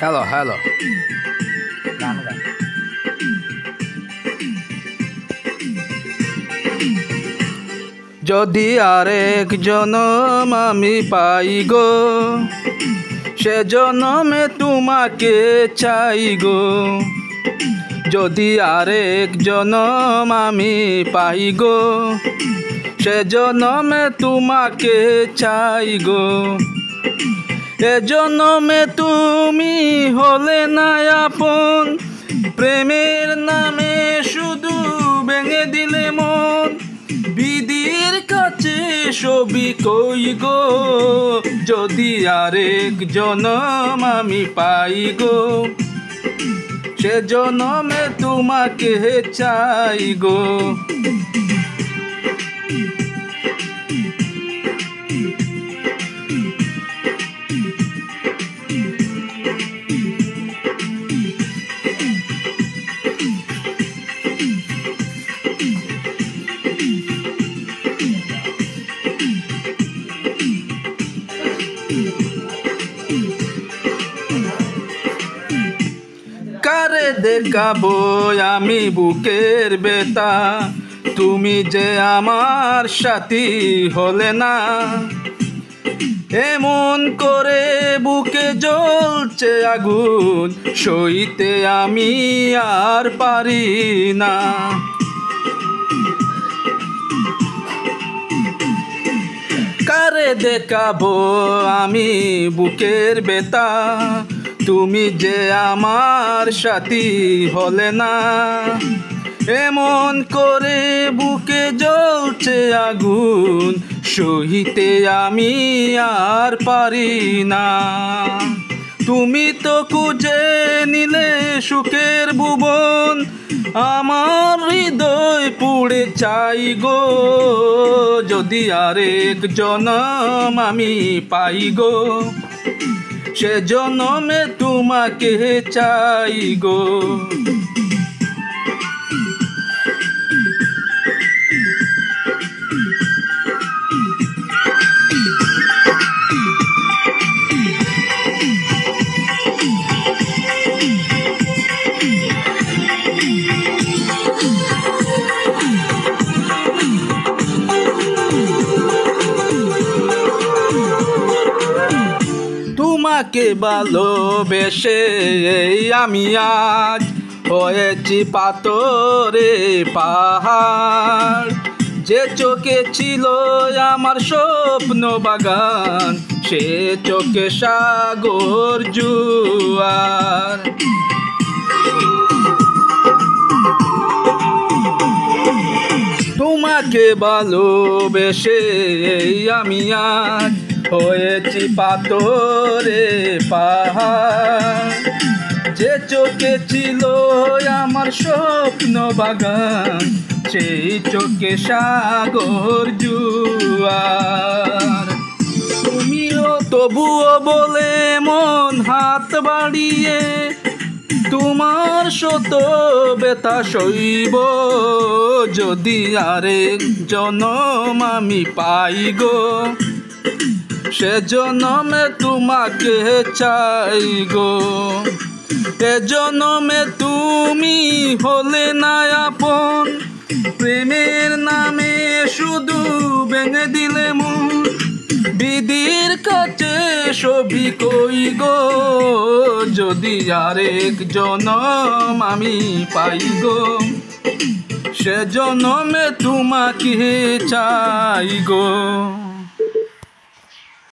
Hello hello গান গান যদি আরেক জনম আমি পাই গো, সে জনমে তোমাকে চাই গো। যদি আরেক জনম আমি পাই গো, সে জনমে তোমাকে চাই গো। এ জনমে তুমি হলে না আপন, প্রেমের নামে শুধু ভেঙে দিলে মন। বিধির কাছে সবই কই গো, যদি আরেক জনম আমি পাই গো, সে জনমে তোমাকে চাই গো। কারে দেখাবো আমি বুকের ব্যথা, তুমি যে আমার সাথী হলে না। এমন করে বুকে জ্বলছে আগুন, সইতে আমি আর পারি না। কারে দেখাবো আমি বুকের ব্যথা, তুমি যে আমার সাথী হলে না। এমন করে বুকে জ্বলছে আগুন, সহিতে আমি আর পারি না। তুমি তো খুঁজে নিলে সুখের ভুবন, আমার হৃদয় পুড়ে চাই গো। যদি আরেক জনম আমি পাই গো, সে জনমে তোমাকে চাই গো। তোমাকে ভালোবেসে আমি আজ হয়েছি পাথরে পাহাড়। যে চোখে ছিল আমার স্বপ্ন বাগান, সে চোখে সাগর জুয়ার। তোমাকে ভালোবেসে আমি আজ হয়েছি পাথরে পাহাড়। যে চোখে ছিল আমার স্বপ্ন বাগান, সেই চোখে সাগর জুয়ার। তুমিও তবুও বলে মন হাত বাড়িয়ে, তোমার শত ব্যথা সইব। যদি আরেক জনম আমি পাই গো, সে জনমে তোমাকে চাই গো। এ জনমে তুমি হলে না আপন, প্রেমের নামে শুধু ভেঙে দিলে মন। বিধির কাছে সবই কই গো, যদি আরেক জনম আমি পাই গো, সে জনমে তোমাকে চাই গো।